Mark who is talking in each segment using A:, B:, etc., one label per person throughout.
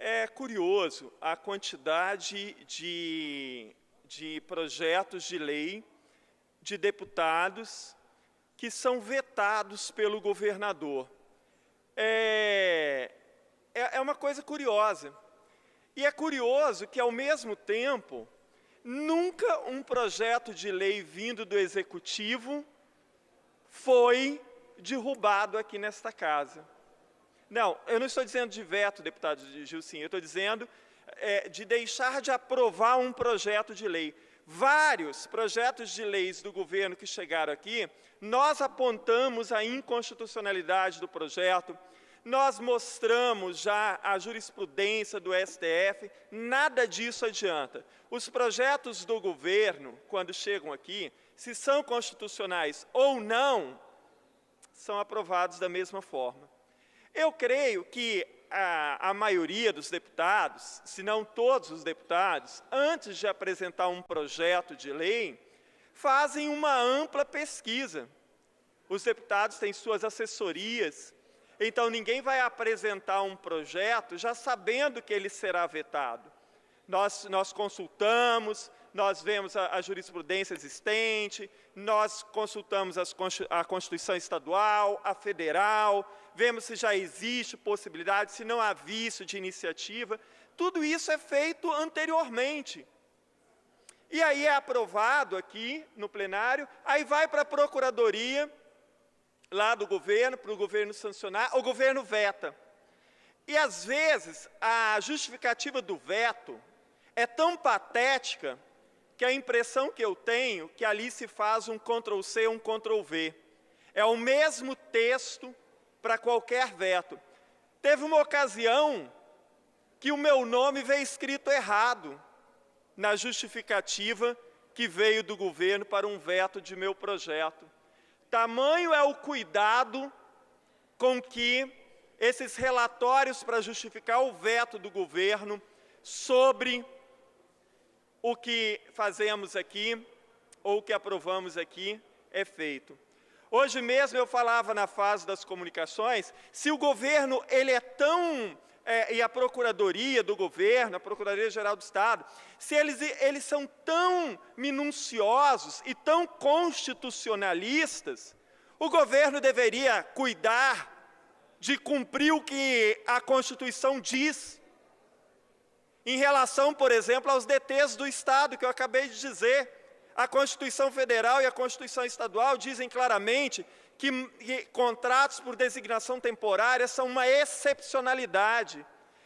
A: É curioso a quantidade de projetos de lei de deputados que são vetados pelo governador. É uma coisa curiosa. E é curioso que, ao mesmo tempo, nunca um projeto de lei vindo do Executivo foi derrubado aqui nesta casa. Não, eu não estou dizendo de veto, deputado Gilcinho, eu estou dizendo de deixar de aprovar um projeto de lei. Vários projetos de leis do governo que chegaram aqui, nós apontamos a inconstitucionalidade do projeto, nós mostramos já a jurisprudência do STF, nada disso adianta. Os projetos do governo, quando chegam aqui, se são constitucionais ou não, são aprovados da mesma forma. Eu creio que a maioria dos deputados, se não todos os deputados, antes de apresentar um projeto de lei, fazem uma ampla pesquisa. Os deputados têm suas assessorias, então ninguém vai apresentar um projeto já sabendo que ele será vetado. Nós consultamos, nós vemos a jurisprudência existente, nós consultamos a Constituição Estadual, a Federal, vemos se já existe possibilidade, se não há vício de iniciativa. Tudo isso é feito anteriormente. E aí é aprovado aqui no plenário, aí vai para a Procuradoria, lá do governo, para o governo sancionar, o governo veta. E, às vezes, a justificativa do veto é tão patética que a impressão que eu tenho é que ali se faz um Ctrl+C, um Ctrl+V. É o mesmo texto para qualquer veto. Teve uma ocasião que o meu nome veio escrito errado na justificativa que veio do governo para um veto de meu projeto. Tamanho é o cuidado com que esses relatórios para justificar o veto do governo sobre o que fazemos aqui, ou o que aprovamos aqui, é feito. Hoje mesmo eu falava na fase das comunicações, se o governo ele é tão, e a Procuradoria do governo, a Procuradoria-Geral do Estado, se eles são tão minuciosos e tão constitucionalistas, o governo deveria cuidar de cumprir o que a Constituição diz, em relação, por exemplo, aos DTs do Estado, que eu acabei de dizer. A Constituição Federal e a Constituição Estadual dizem claramente que contratos por designação temporária são uma excepcionalidade.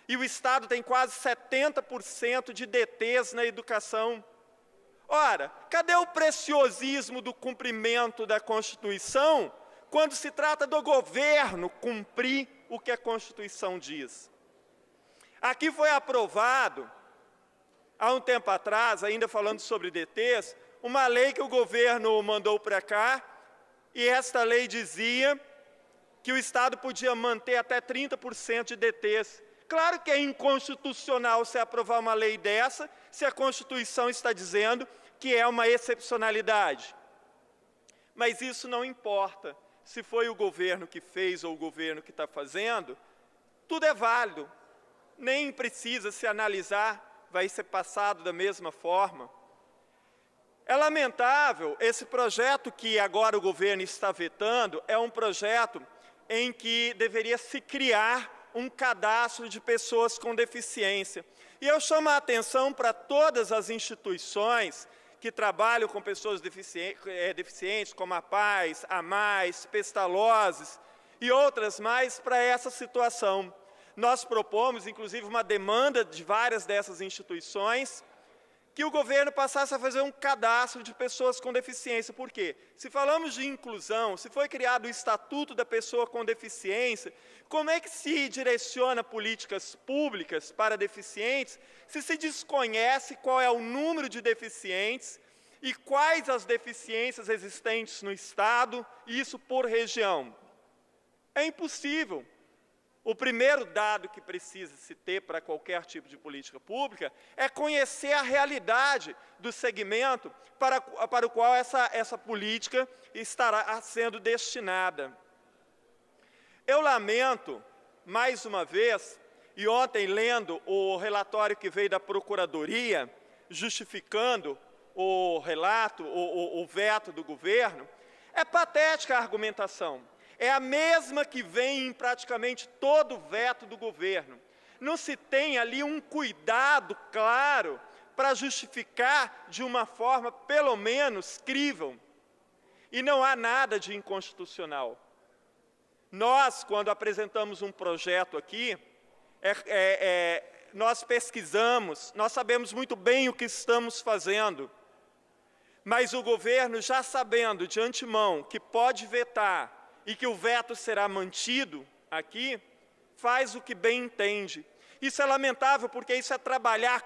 A: E o Estado tem quase 70% de DTs na educação. Ora, cadê o preciosismo do cumprimento da Constituição quando se trata do governo cumprir o que a Constituição diz? Aqui foi aprovado, há um tempo atrás, ainda falando sobre DTs, uma lei que o governo mandou para cá, e esta lei dizia que o Estado podia manter até 30% de DTs. Claro que é inconstitucional se aprovar uma lei dessa, se a Constituição está dizendo que é uma excepcionalidade. Mas isso não importa. Se foi o governo que fez ou o governo que está fazendo, tudo é válido. Nem precisa se analisar, vai ser passado da mesma forma. É lamentável, esse projeto que agora o governo está vetando é um projeto em que deveria se criar um cadastro de pessoas com deficiência. E eu chamo a atenção para todas as instituições que trabalham com pessoas deficientes, como a Paz, a Mais, Pestalozes e outras mais, para essa situação. Nós propomos, inclusive, uma demanda de várias dessas instituições, que o governo passasse a fazer um cadastro de pessoas com deficiência. Por quê? Se falamos de inclusão, se foi criado o Estatuto da Pessoa com Deficiência, como é que se direciona políticas públicas para deficientes se se desconhece qual é o número de deficientes e quais as deficiências existentes no Estado, isso por região? É impossível. O primeiro dado que precisa se ter para qualquer tipo de política pública é conhecer a realidade do segmento para o qual essa política estará sendo destinada. Eu lamento, mais uma vez, E ontem, lendo o relatório que veio da Procuradoria, justificando o relato, o veto do governo, é patética a argumentação. É a mesma que vem em praticamente todo o veto do governo. Não se tem ali um cuidado claro para justificar de uma forma, pelo menos, crível. E não há nada de inconstitucional. Nós, quando apresentamos um projeto aqui, nós pesquisamos, nós sabemos muito bem o que estamos fazendo, mas o governo, já sabendo de antemão que pode vetar e que o veto será mantido aqui, faz o que bem entende. Isso é lamentável, porque isso é trabalhar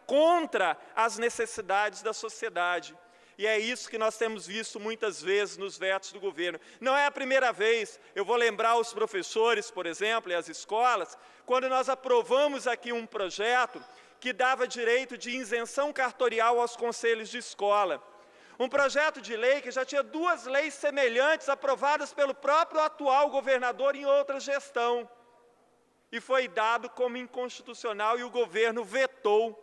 A: contra as necessidades da sociedade. E é isso que nós temos visto muitas vezes nos vetos do governo. Não é a primeira vez. Eu vou lembrar os professores, por exemplo, e as escolas, quando nós aprovamos aqui um projeto que dava direito de isenção cartorial aos conselhos de escola. Um projeto de lei que já tinha 2 leis semelhantes aprovadas pelo próprio atual governador em outra gestão. E foi dado como inconstitucional e o governo vetou.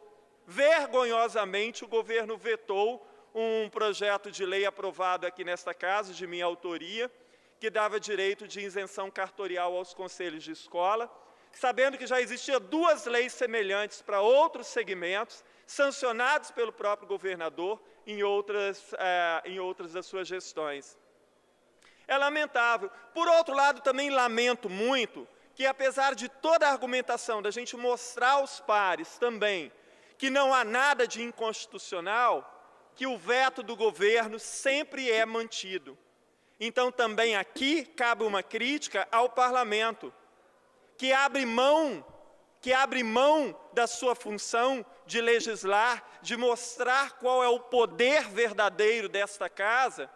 A: Vergonhosamente, o governo vetou um projeto de lei aprovado aqui nesta casa, de minha autoria, que dava direito de isenção cartorial aos conselhos de escola, sabendo que já existiam 2 leis semelhantes para outros segmentos, sancionados pelo próprio governador em outras das suas gestões. É lamentável. Por outro lado, também lamento muito que, apesar de toda a argumentação da gente mostrar aos pares também que não há nada de inconstitucional, que o veto do governo sempre é mantido. Então, também aqui cabe uma crítica ao parlamento, que abre mão da sua função de legislar, de mostrar qual é o poder verdadeiro desta casa,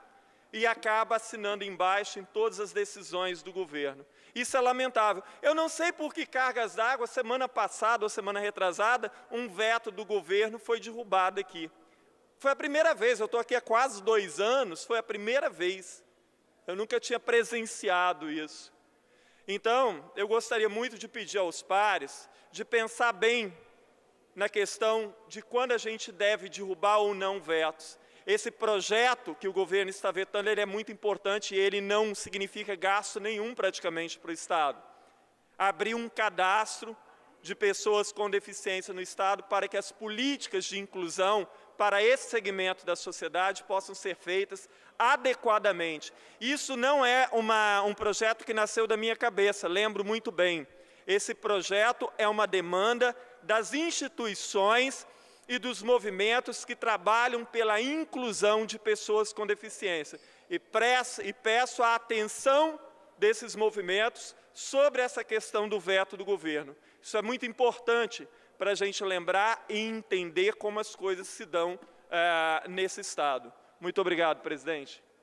A: e acaba assinando embaixo em todas as decisões do governo. Isso é lamentável. Eu não sei por que cargas d'água, semana passada ou semana retrasada, um veto do governo foi derrubado aqui. Foi a primeira vez, eu estou aqui há quase 2 anos, foi a primeira vez. Eu nunca tinha presenciado isso. Então, eu gostaria muito de pedir aos pares de pensar bem na questão de quando a gente deve derrubar ou não vetos. Esse projeto que o governo está vetando, ele é muito importante e ele não significa gasto nenhum praticamente para o Estado. Abrir um cadastro de pessoas com deficiência no Estado para que as políticas de inclusão para esse segmento da sociedade possam ser feitas adequadamente. Isso não é um projeto que nasceu da minha cabeça, lembro muito bem. Esse projeto é uma demanda das instituições e dos movimentos que trabalham pela inclusão de pessoas com deficiência. E peço a atenção desses movimentos sobre essa questão do veto do governo. Isso é muito importante para a gente lembrar e entender como as coisas se dão nesse Estado. Muito obrigado, presidente.